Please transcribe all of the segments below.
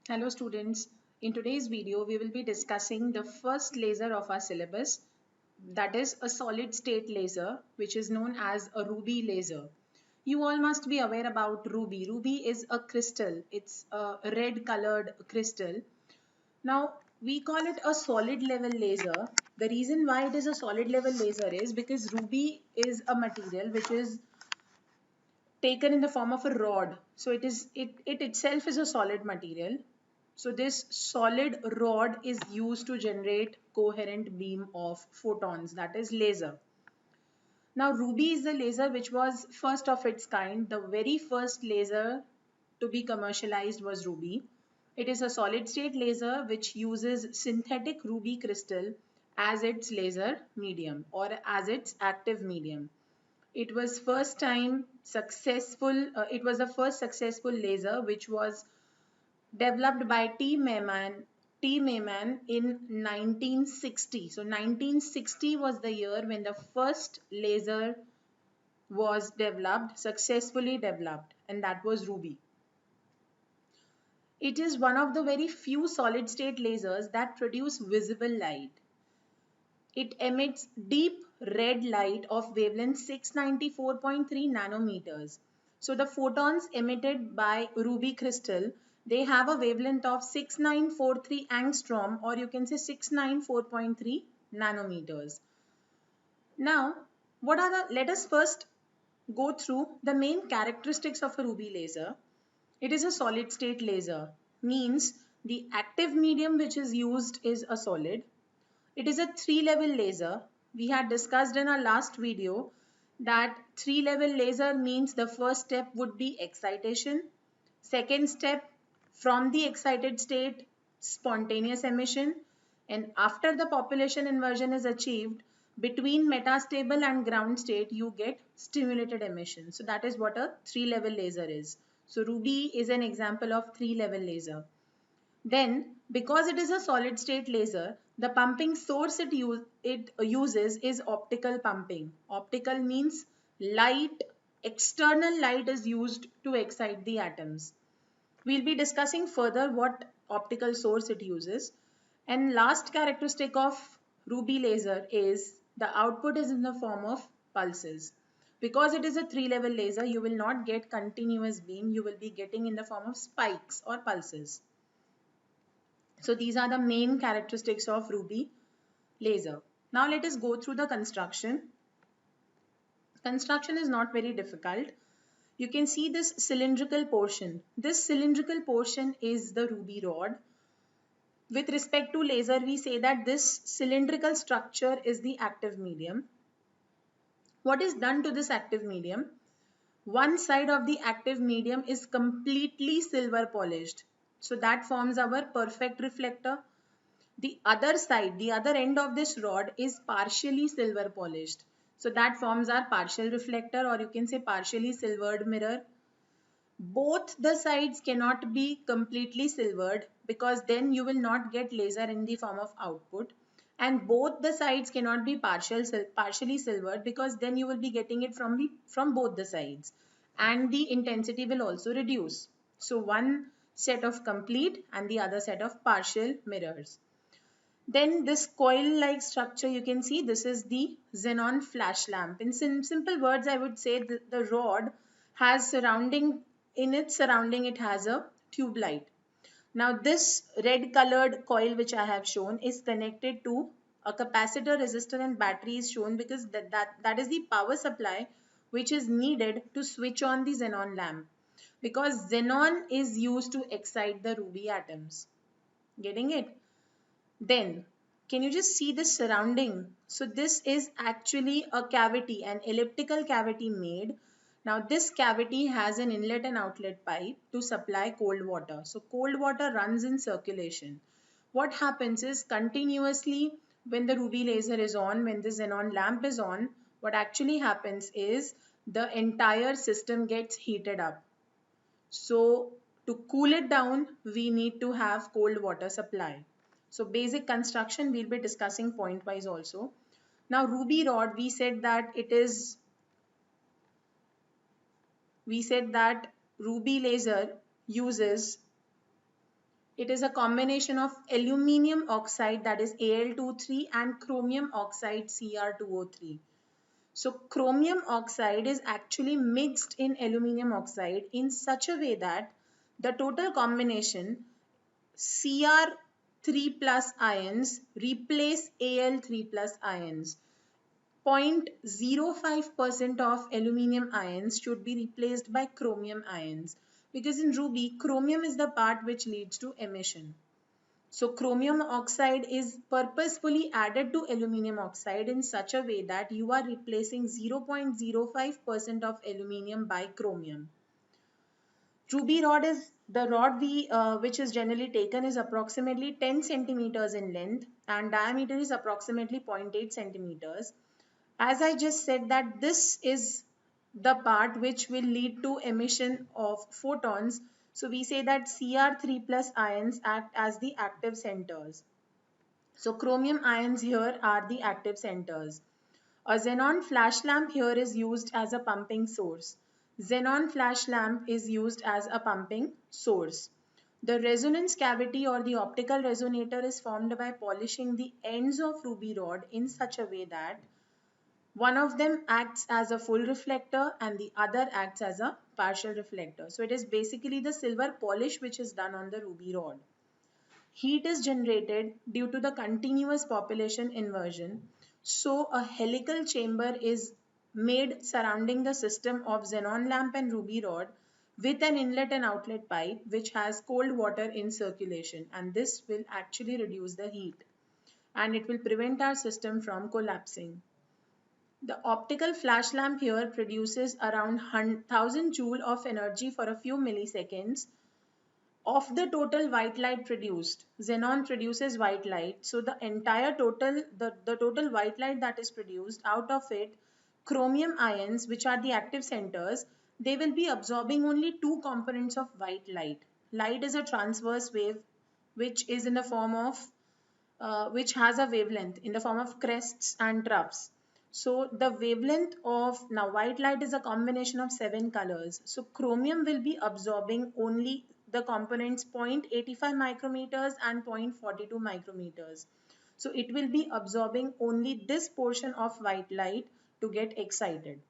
Hello students, in today's video we will be discussing the first laser of our syllabus, that is a solid state laser which is known as a ruby laser. You all must be aware about ruby. Ruby is a crystal, it's a red colored crystal. Now we call it a solid level laser. The reason why it is a solid level laser is because ruby is a material which is taken in the form of a rod. So it itself is a solid material. So this solid rod is used to generate coherent beam of photons, that is laser. Now ruby is the laser which was first of its kind. The very first laser to be commercialized was ruby. It is a solid state laser which uses synthetic ruby crystal as its laser medium or as its active medium. It was it was the first successful laser which was developed by T. Mayman in 1960. So 1960 was the year when the first laser was developed, successfully developed, and that was ruby. It is one of the very few solid state lasers that produce visible light. It emits deep red light of wavelength 694.3 nanometers. So the photons emitted by ruby crystal, they have a wavelength of 6943 angstrom, or you can say 694.3 nanometers. Now, let us first go through the main characteristics of a ruby laser. It is a solid state laser, means the active medium which is used is a solid. It is a three-level laser. We had discussed in our last video that three-level laser means the first step would be excitation. Second step, from the excited state, spontaneous emission. And after the population inversion is achieved, between metastable and ground state, you get stimulated emission. So that is what a three-level laser is. So ruby is an example of three-level laser. Then, because it is a solid state laser, the pumping source it uses is optical pumping. Optical means light, external light is used to excite the atoms. We'll be discussing further what optical source it uses. And last characteristic of ruby laser is the output is in the form of pulses. Because it is a three-level laser, you will not get continuous beam, you will be getting in the form of spikes or pulses. So these are the main characteristics of ruby laser. Now let us go through the construction. Construction is not very difficult. You can see this cylindrical portion. This cylindrical portion is the ruby rod. With respect to laser, we say that this cylindrical structure is the active medium. What is done to this active medium? One side of the active medium is completely silver polished. So that forms our perfect reflector. The other side, the other end of this rod is partially silver polished. So that forms our partial reflector, or you can say partially silvered mirror. Both the sides cannot be completely silvered because then you will not get laser in the form of output. And both the sides cannot be partially silvered because then you will be getting it from both the sides. And the intensity will also reduce. So one set of complete and the other set of partial mirrors. Then this coil-like structure, you can see this is the xenon flash lamp. In simple words, I would say the rod has in its surrounding, it has a tube light. Now this red colored coil which I have shown is connected to a capacitor, resistor and battery is shown because that is the power supply which is needed to switch on the xenon lamp. Because xenon is used to excite the ruby atoms. Getting it? Then, can you just see the surrounding? So this is actually a cavity, an elliptical cavity made. Now this cavity has an inlet and outlet pipe to supply cold water. So cold water runs in circulation. What happens is continuously when the ruby laser is on, when the xenon lamp is on, what actually happens is the entire system gets heated up. So to cool it down, we need to have cold water supply. So basic construction we'll be discussing point wise also. Now ruby rod, we said that ruby laser uses It is a combination of aluminium oxide, that is Al2O3, and chromium oxide, Cr2O3. So chromium oxide is actually mixed in aluminium oxide in such a way that the total combination Cr3 plus ions replace Al3 plus ions. 0.05% of aluminium ions should be replaced by chromium ions, because in Ruby, chromium is the part which leads to emission. So chromium oxide is purposefully added to aluminium oxide in such a way that you are replacing 0.05% of aluminium by chromium. Ruby rod is the rod which is generally taken is approximately 10 centimeters in length and diameter is approximately 0.8 centimeters. As I just said that this is the part which will lead to emission of photons. So we say that Cr3 plus ions act as the active centers. So chromium ions here are the active centers. A xenon flash lamp here is used as a pumping source. Xenon flash lamp is used as a pumping source. The resonance cavity or the optical resonator is formed by polishing the ends of ruby rod in such a way that one of them acts as a full reflector and the other acts as a partial reflector. So it is basically the silver polish which is done on the ruby rod. Heat is generated due to the continuous population inversion. So a helical chamber is made surrounding the system of xenon lamp and ruby rod with an inlet and outlet pipe which has cold water in circulation, and this will actually reduce the heat and it will prevent our system from collapsing. The optical flash lamp here produces around 1000 joule of energy for a few milliseconds. Of the total white light produced, xenon produces white light. So the entire total, the total white light that is produced, out of it, chromium ions, which are the active centers, they will be absorbing only two components of white light. Light is a transverse wave which is in the form of which has a wavelength in the form of crests and troughs. So the wavelength of now white light is a combination of 7 colors. So chromium will be absorbing only the components 0.85 micrometers and 0.42 micrometers. So it will be absorbing only this portion of white light to get excited.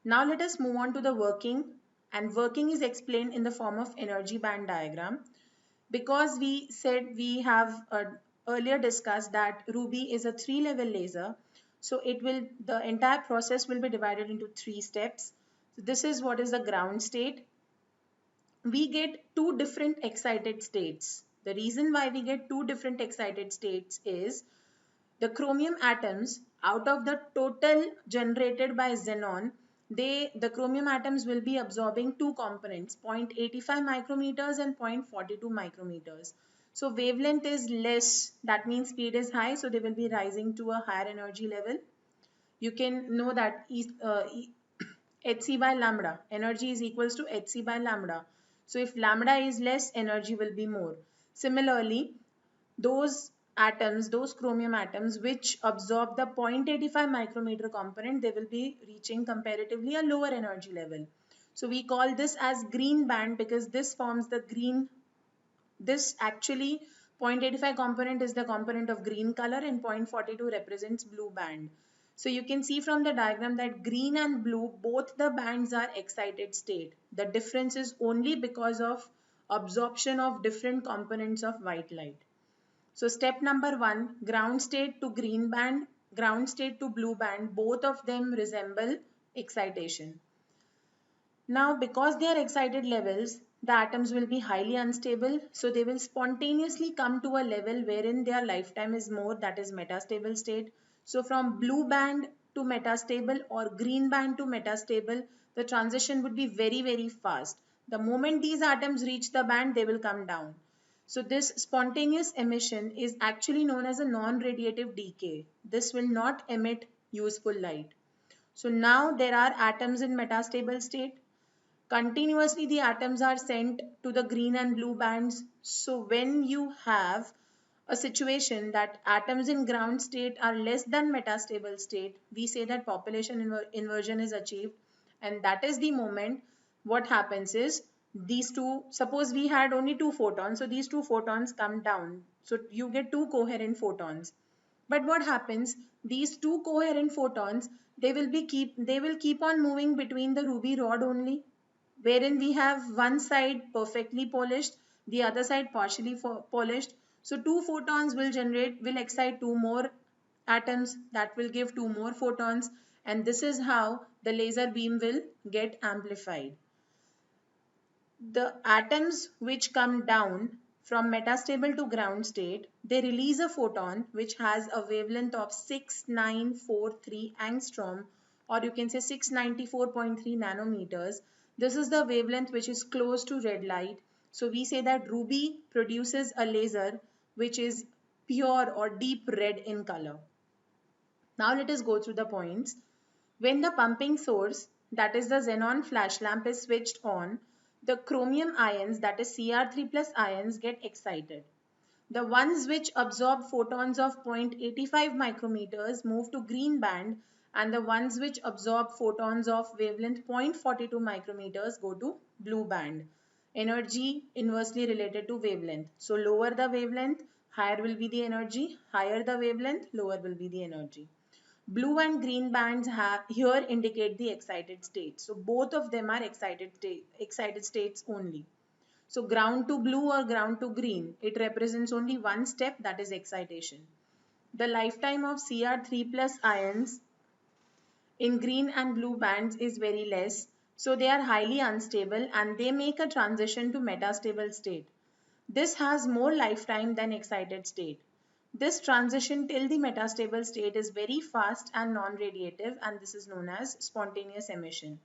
Now let us move on to the working, and working is explained in the form of energy band diagram. Because we said we have earlier discussed that Ruby is a 3-level laser, so the entire process will be divided into 3 steps. So this is what is the ground state. We get two different excited states. The reason why we get two different excited states is the chromium atoms, out of the total generated by xenon, the chromium atoms will be absorbing two components, 0.85 micrometers and 0.42 micrometers. So wavelength is less, that means speed is high, so they will be rising to a higher energy level. You can know that Hc by lambda, energy is equals to Hc by lambda. So if lambda is less, energy will be more. Similarly, those atoms, those chromium atoms which absorb the 0.85 micrometer component, they will be reaching comparatively a lower energy level. So we call this as green band because this forms the green, this actually 0.85 component is the component of green color and 0.42 represents blue band. So you can see from the diagram that green and blue, both the bands are excited state. The difference is only because of absorption of different components of white light. So step number 1, ground state to green band, ground state to blue band, both of them resemble excitation. Now because they are excited levels, the atoms will be highly unstable, so they will spontaneously come to a level wherein their lifetime is more, that is metastable state. So from blue band to metastable or green band to metastable, the transition would be very fast. The moment these atoms reach the band, they will come down. So this spontaneous emission is actually known as a non-radiative decay. This will not emit useful light. So now there are atoms in metastable state. Continuously the atoms are sent to the green and blue bands. So when you have a situation that atoms in ground state are less than metastable state, we say that population inversion is achieved, and that is the moment what happens is these two, suppose we had only two photons, so these two photons come down, so you get two coherent photons. But what happens, these two coherent photons, they will keep on moving between the ruby rod only, wherein we have one side perfectly polished, the other side partially polished. So two photons will excite two more atoms, that will give two more photons, and this is how the laser beam will get amplified. The atoms which come down from metastable to ground state, they release a photon which has a wavelength of 6943 angstrom, or you can say 694.3 nanometers. This is the wavelength which is close to red light. So we say that ruby produces a laser which is pure or deep red in color. Now let us go through the points. When the pumping source, that is the xenon flash lamp, is switched on, the chromium ions, that is Cr3 plus ions, get excited. The ones which absorb photons of 0.85 micrometers move to green band, and the ones which absorb photons of wavelength 0.42 micrometers go to blue band. Energy inversely related to wavelength. So lower the wavelength, higher will be the energy. Higher the wavelength, lower will be the energy. Blue and green bands here indicate the excited state. So both of them are excited states only. So ground to blue or ground to green, it represents only one step, that is excitation. The lifetime of Cr3 plus ions in green and blue bands is very less. So they are highly unstable and they make a transition to metastable state. This has more lifetime than excited state. This transition till the metastable state is very fast and non-radiative, and this is known as spontaneous emission.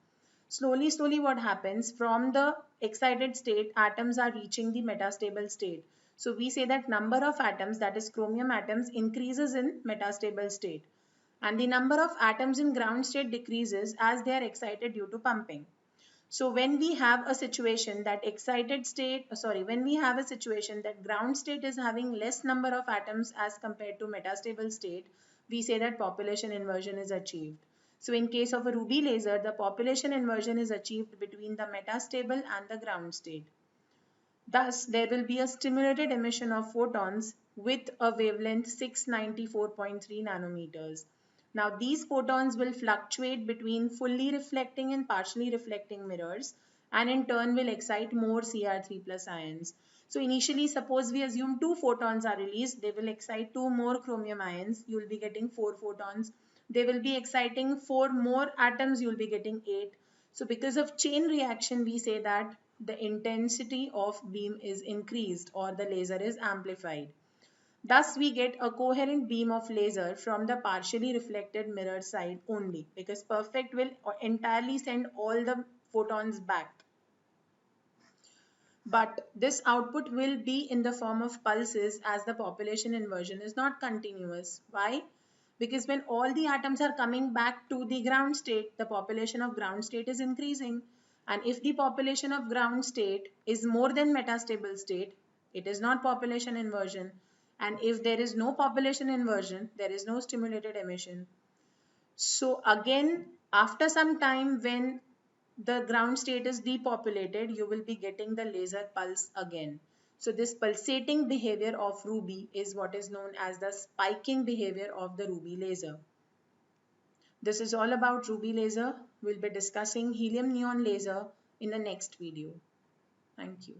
Slowly what happens, from the excited state, atoms are reaching the metastable state. So we say that number of atoms, that is chromium atoms, increases in metastable state, and the number of atoms in ground state decreases as they are excited due to pumping. So when we have a situation that when we have a situation that ground state is having less number of atoms as compared to metastable state, we say that population inversion is achieved. So in case of a ruby laser, the population inversion is achieved between the metastable and the ground state. Thus, there will be a stimulated emission of photons with a wavelength 694.3 nanometers. Now, these photons will fluctuate between fully reflecting and partially reflecting mirrors, and in turn will excite more Cr3 plus ions. So initially, suppose we assume two photons are released, they will excite two more chromium ions, you will be getting four photons. They will be exciting four more atoms, you will be getting eight. So because of chain reaction, we say that the intensity of beam is increased or the laser is amplified. Thus, we get a coherent beam of laser from the partially reflected mirror side only, because perfect will entirely send all the photons back. But this output will be in the form of pulses, as the population inversion is not continuous. Why? Because when all the atoms are coming back to the ground state, the population of ground state is increasing. And if the population of ground state is more than metastable state, it is not population inversion. And if there is no population inversion, there is no stimulated emission. So again, after some time, when the ground state is depopulated, you will be getting the laser pulse again. So this pulsating behavior of ruby is what is known as the spiking behavior of the ruby laser. This is all about ruby laser. We'll be discussing helium neon laser in the next video. Thank you.